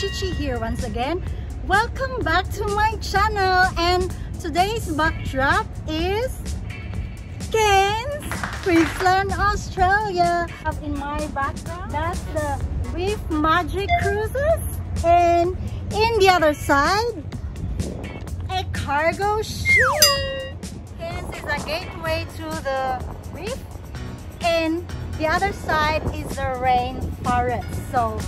Cheche here once again. Welcome back to my channel, and today's backdrop is Cairns, Queensland, Australia. Up in my background, that's the Reef Magic Cruises, and in the other side, a cargo ship. Cairns is a gateway to the reef, and the other side is the rainforest. So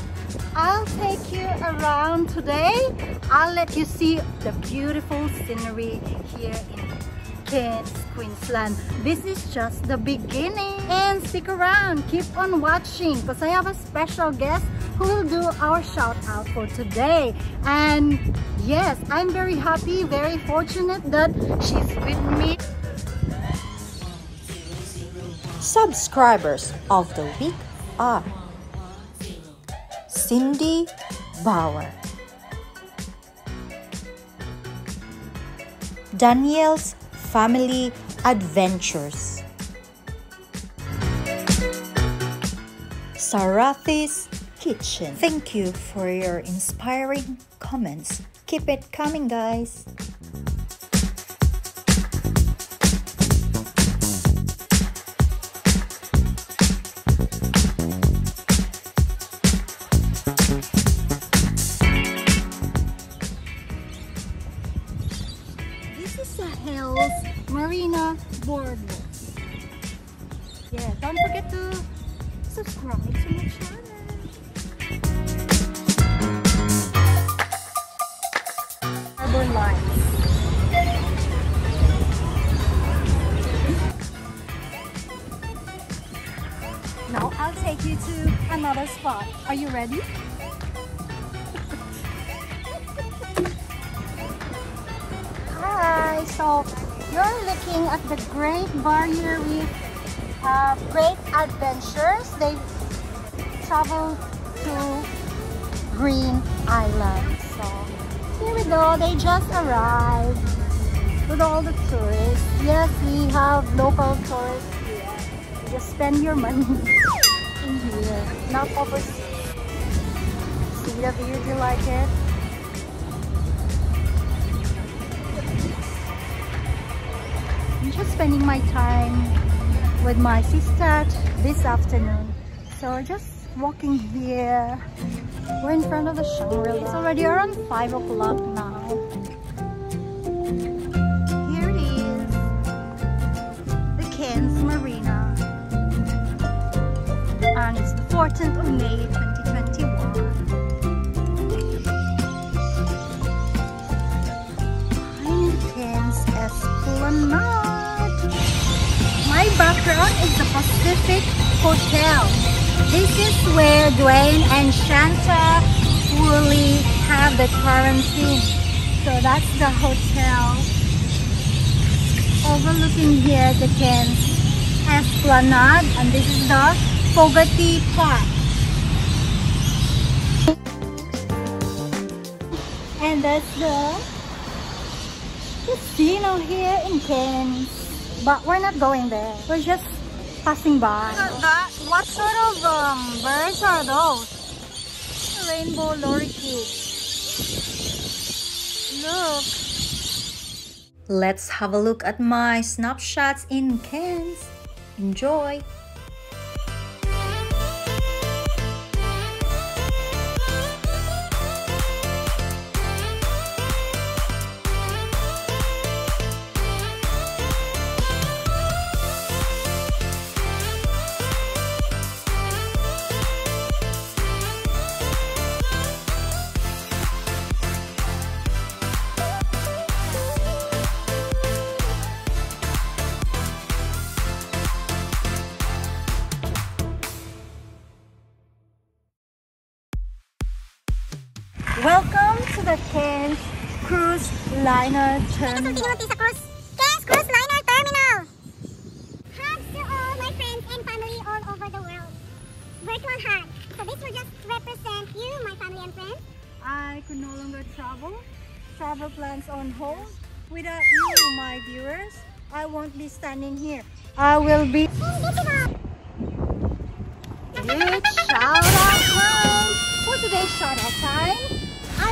I'll take you around today. I'll let you see the beautiful scenery here in Cairns, Queensland. This is just the beginning, and stick around, keep on watching, because I have a special guest who will do our shout out for today. And yes, I'm very happy, very fortunate that she's with me. Subscribers of the week are Cindy Bauer, Daniel's Family Adventures, Sarathi's Kitchen. Thank you for your inspiring comments. Keep it coming, guys. Marina Boardwalk. Yeah, don't forget to subscribe to my channel. Harbor Lights. Now I'll take you to another spot. Are you ready? Hi, so you're looking at the Great Barrier Reef Great Adventures. They travel to Green Island. So here we go. They just arrived with all the tourists. Yes, we have local tourists here. You just spend your money in here, not overseas. See the view? Do you like it? I'm just spending my time with my sister this afternoon. So we're just walking here. We're in front of the Shangri-La. It's already around 5 o'clock now. Here it is, the Cairns Marina. And it's the 14th of May 2021. I'm in Cairns Esplanade. My background is the Pacific Hotel. This is where Dwayne and Shanta Woolley have the quarantine. So that's the hotel. Overlooking here the Cairns Esplanade, and this is the Fogarty Park. And that's the casino here in Cairns. But we're not going there. We're just passing by. What sort of birds are those? Rainbow lorikeets. Look. Let's have a look at my snapshots in Cairns. Enjoy! Welcome to the Cairns Cruise Liner Terminal. Cairns Cruise Liner Terminal. Hugs to all my friends and family all over the world. Virtual hug. So this will just represent you, my family and friends. I could no longer travel. Travel plans on hold. Without you, my viewers, I won't be standing here. I will be invisible. Huge shout out time for today's shout out time.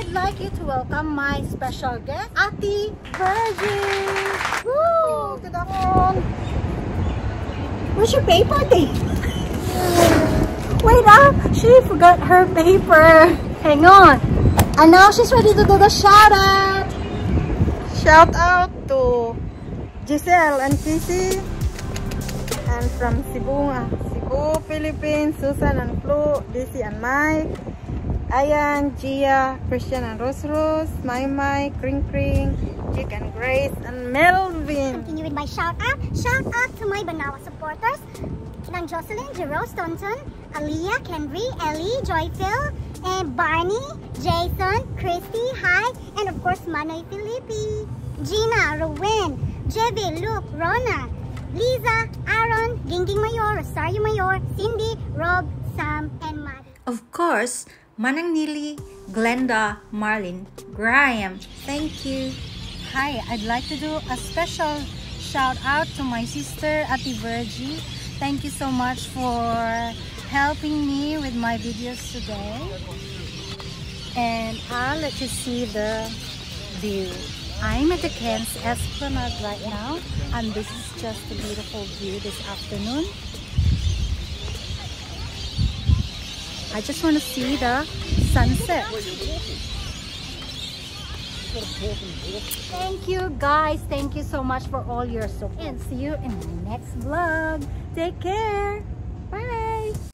I'd like you to welcome my special guest, Ate Virgie. Woo! Good afternoon. Where's your paper, Dave? Wait up! She forgot her paper. Hang on. And now she's ready to do the shout out. Shout out to Giselle and Kissy, and from Cebu, Philippines, Susan and Flo, DC and Mike, Ayan, Gia, Christian and Rose, Mai, Kring, Jake and Grace, and Melvin. Continue with my shout out. Shout out to my Banawa supporters, Nang Jocelyn, Jerome Staunton, Aliyah, Kendry, Ellie, Joyphil, and Barney, Jason, Christy, hi, and of course Manoy Felipe, Gina, Rowan, Jebe, Luke, Rona, Liza, Aaron, Gingging Mayor, Rosario Mayor, Cindy, Rob, Sam, and Maddie. Of course, Manang Nili, Glenda, Marlin, Graham, thank you. Hi, I'd like to do a special shout out to my sister, Ate Virgie. Thank you so much for helping me with my videos today. And I'll let you see the view. I'm at the Cairns Esplanade right now, and this is just a beautiful view this afternoon. I just want to see the sunset. Thank you guys. Thank you so much for all your support. And see you in the next vlog. Take care.